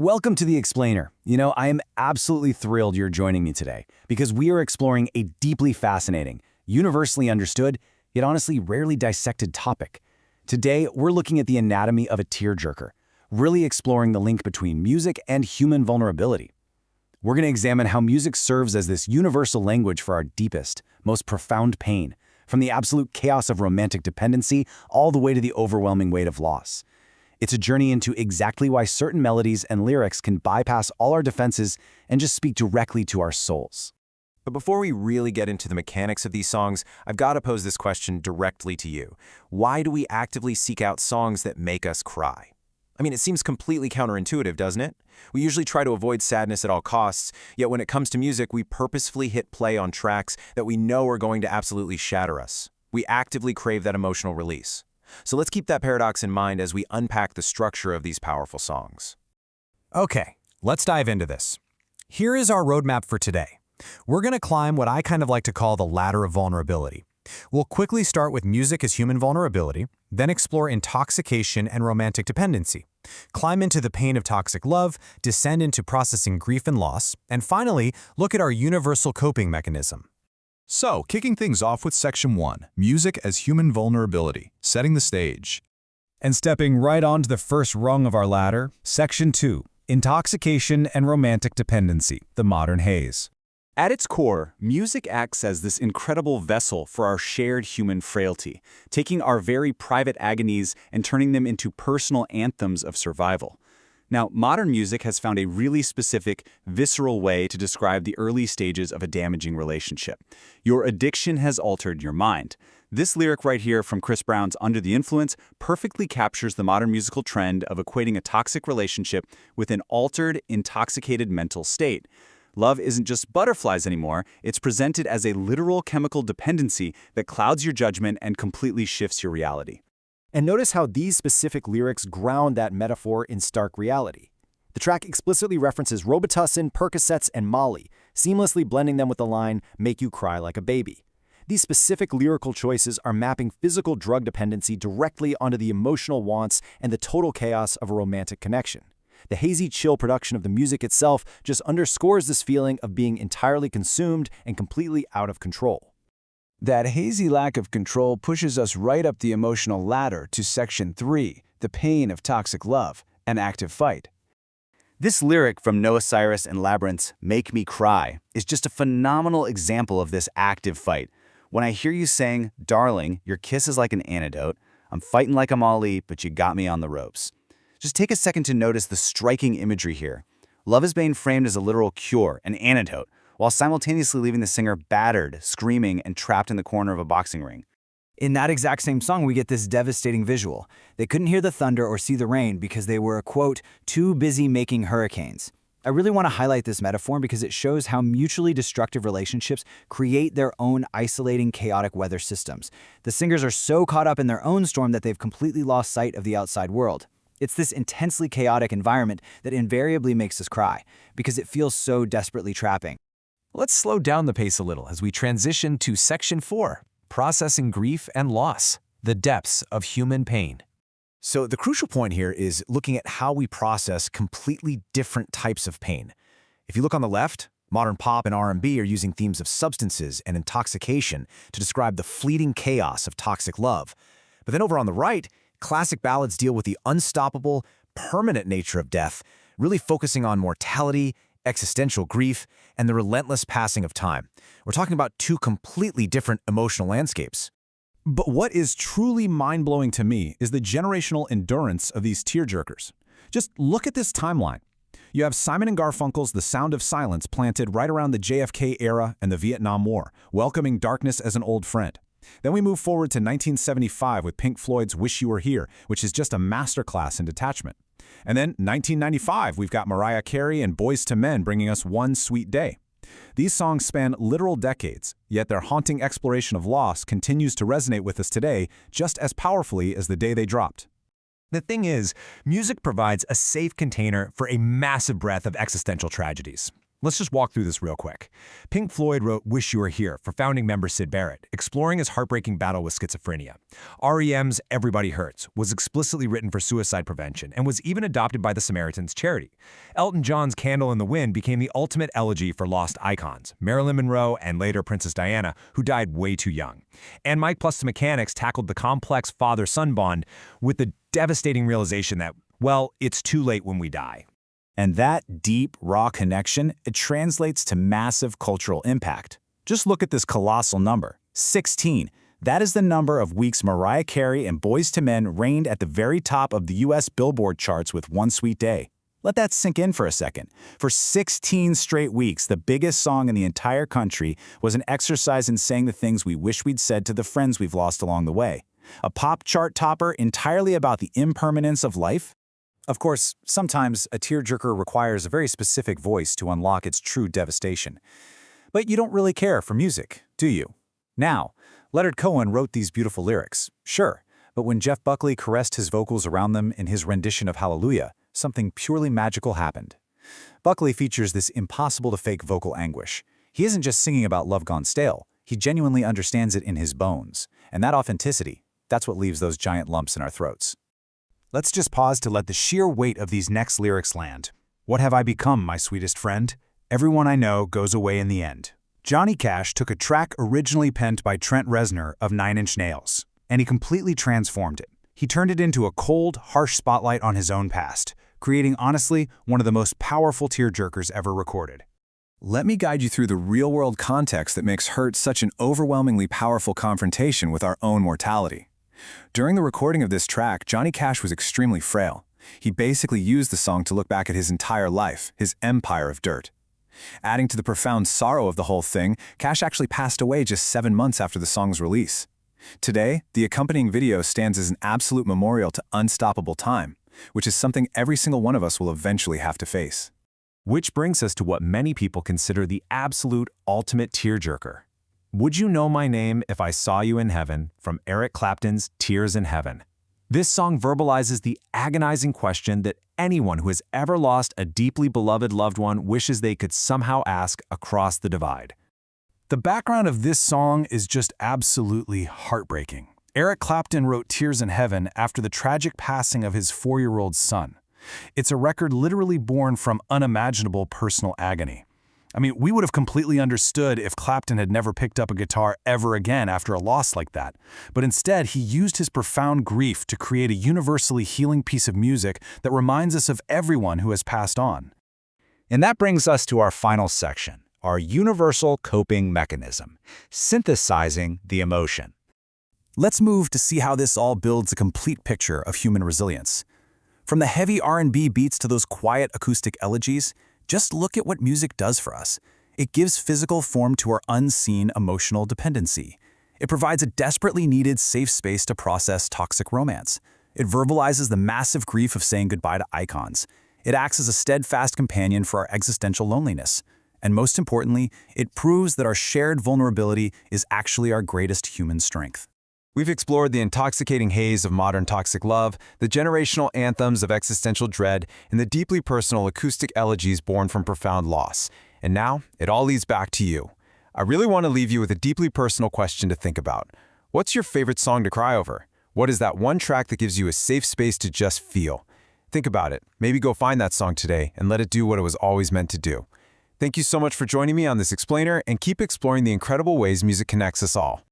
Welcome to The Explainer. I am absolutely thrilled you're joining me today because we are exploring a deeply fascinating, universally understood, yet honestly rarely dissected topic. Today, we're looking at the anatomy of a tearjerker, really exploring the link between music and human vulnerability. We're going to examine how music serves as this universal language for our deepest, most profound pain, from the absolute chaos of romantic dependency all the way to the overwhelming weight of loss. It's a journey into exactly why certain melodies and lyrics can bypass all our defenses and just speak directly to our souls. But before we really get into the mechanics of these songs, I've got to pose this question directly to you. Why do we actively seek out songs that make us cry? It seems completely counterintuitive, doesn't it? We usually try to avoid sadness at all costs, yet when it comes to music, we purposefully hit play on tracks that we know are going to absolutely shatter us. We actively crave that emotional release. So let's keep that paradox in mind as we unpack the structure of these powerful songs. Okay, let's dive into this. Here is our roadmap for today. We're going to climb what I kind of like to call the ladder of vulnerability. We'll quickly start with music as human vulnerability, then explore intoxication and romantic dependency, climb into the pain of toxic love, descend into processing grief and loss, and finally, look at our universal coping mechanism. So, kicking things off with Section 1, Music as Human Vulnerability, setting the stage. And stepping right onto the first rung of our ladder, Section 2, Intoxication and Romantic Dependency, the Modern Haze. At its core, music acts as this incredible vessel for our shared human frailty, taking our very private agonies and turning them into personal anthems of survival. Now, modern music has found a really specific, visceral way to describe the early stages of a damaging relationship. Your addiction has altered your mind. This lyric right here from Chris Brown's Under the Influence perfectly captures the modern musical trend of equating a toxic relationship with an altered, intoxicated mental state. Love isn't just butterflies anymore, it's presented as a literal chemical dependency that clouds your judgment and completely shifts your reality. And notice how these specific lyrics ground that metaphor in stark reality. The track explicitly references Robitussin, Percocets, and Molly, seamlessly blending them with the line, "Make you cry like a baby." These specific lyrical choices are mapping physical drug dependency directly onto the emotional wants and the total chaos of a romantic connection. The hazy, chill production of the music itself just underscores this feeling of being entirely consumed and completely out of control. That hazy lack of control pushes us right up the emotional ladder to Section 3, the pain of toxic love, an active fight. This lyric from Noah Cyrus and Labyrinth's "Make Me Cry" is just a phenomenal example of this active fight. When I hear you saying, "Darling, your kiss is like an antidote. I'm fighting like I'm Ali, but you got me on the ropes." Just take a second to notice the striking imagery here. Love is being framed as a literal cure, an antidote, while simultaneously leaving the singer battered, screaming, and trapped in the corner of a boxing ring. In that exact same song, we get this devastating visual. They couldn't hear the thunder or see the rain because they were, quote, too busy making hurricanes. I really want to highlight this metaphor because it shows how mutually destructive relationships create their own isolating, chaotic weather systems. The singers are so caught up in their own storm that they've completely lost sight of the outside world. It's this intensely chaotic environment that invariably makes us cry because it feels so desperately trapping. Let's slow down the pace a little as we transition to Section 4, Processing Grief and Loss, the Depths of Human Pain. So the crucial point here is looking at how we process completely different types of pain. If you look on the left, modern pop and R&B are using themes of substances and intoxication to describe the fleeting chaos of toxic love. But then over on the right, classic ballads deal with the unstoppable, permanent nature of death, really focusing on mortality, existential grief, and the relentless passing of time. We're talking about two completely different emotional landscapes. But what is truly mind-blowing to me is the generational endurance of these tearjerkers. Just look at this timeline. You have Simon & Garfunkel's The Sound of Silence planted right around the JFK era and the Vietnam War, welcoming darkness as an old friend. Then we move forward to 1975 with Pink Floyd's Wish You Were Here, which is just a masterclass in detachment. And then 1995, we've got Mariah Carey and Boyz II Men bringing us One Sweet Day. These songs span literal decades, yet their haunting exploration of loss continues to resonate with us today just as powerfully as the day they dropped. The thing is, music provides a safe container for a massive breadth of existential tragedies. Let's just walk through this real quick. Pink Floyd wrote Wish You Were Here for founding member Syd Barrett, exploring his heartbreaking battle with schizophrenia. REM's Everybody Hurts was explicitly written for suicide prevention and was even adopted by the Samaritans charity. Elton John's Candle in the Wind became the ultimate elegy for lost icons, Marilyn Monroe and later Princess Diana, who died way too young. And Mike plus the Mechanics tackled the complex father-son bond with the devastating realization that, well, it's too late when we die. And that deep, raw connection, it translates to massive cultural impact. Just look at this colossal number, 16. That is the number of weeks Mariah Carey and Boyz II Men reigned at the very top of the US Billboard charts with One Sweet Day. Let that sink in for a second. For 16 straight weeks, the biggest song in the entire country was an exercise in saying the things we wish we'd said to the friends we've lost along the way. A pop chart topper entirely about the impermanence of life? Of course, sometimes a tearjerker requires a very specific voice to unlock its true devastation. But you don't really care for music, do you? Now, Leonard Cohen wrote these beautiful lyrics, sure, but when Jeff Buckley caressed his vocals around them in his rendition of Hallelujah, something purely magical happened. Buckley features this impossible-to-fake vocal anguish. He isn't just singing about love gone stale, he genuinely understands it in his bones. And that authenticity, that's what leaves those giant lumps in our throats. Let's just pause to let the sheer weight of these next lyrics land. What have I become, my sweetest friend? Everyone I know goes away in the end. Johnny Cash took a track originally penned by Trent Reznor of Nine Inch Nails, and he completely transformed it. He turned it into a cold, harsh spotlight on his own past, creating, honestly, one of the most powerful tearjerkers ever recorded. Let me guide you through the real-world context that makes Hurt such an overwhelmingly powerful confrontation with our own mortality. During the recording of this track, Johnny Cash was extremely frail. He basically used the song to look back at his entire life, his empire of dirt. Adding to the profound sorrow of the whole thing, Cash actually passed away just 7 months after the song's release. Today, the accompanying video stands as an absolute memorial to unstoppable time, which is something every single one of us will eventually have to face. Which brings us to what many people consider the absolute ultimate tearjerker. Would You Know My Name If I Saw You in Heaven from Eric Clapton's Tears in Heaven. This song verbalizes the agonizing question that anyone who has ever lost a deeply beloved loved one wishes they could somehow ask across the divide. The background of this song is just absolutely heartbreaking. Eric Clapton wrote Tears in Heaven after the tragic passing of his 4-year-old son. It's a record literally born from unimaginable personal agony. I mean, we would have completely understood if Clapton had never picked up a guitar ever again after a loss like that. But instead, he used his profound grief to create a universally healing piece of music that reminds us of everyone who has passed on. And that brings us to our final section, our universal coping mechanism, synthesizing the emotion. Let's move to see how this all builds a complete picture of human resilience. From the heavy R&B beats to those quiet acoustic elegies, just look at what music does for us. It gives physical form to our unseen emotional dependency. It provides a desperately needed safe space to process toxic romance. It verbalizes the massive grief of saying goodbye to icons. It acts as a steadfast companion for our existential loneliness. And most importantly, it proves that our shared vulnerability is actually our greatest human strength. We've explored the intoxicating haze of modern toxic love, the generational anthems of existential dread, and the deeply personal acoustic elegies born from profound loss. And now, it all leads back to you. I really want to leave you with a deeply personal question to think about. What's your favorite song to cry over? What is that one track that gives you a safe space to just feel? Think about it. Maybe go find that song today and let it do what it was always meant to do. Thank you so much for joining me on this explainer, and keep exploring the incredible ways music connects us all.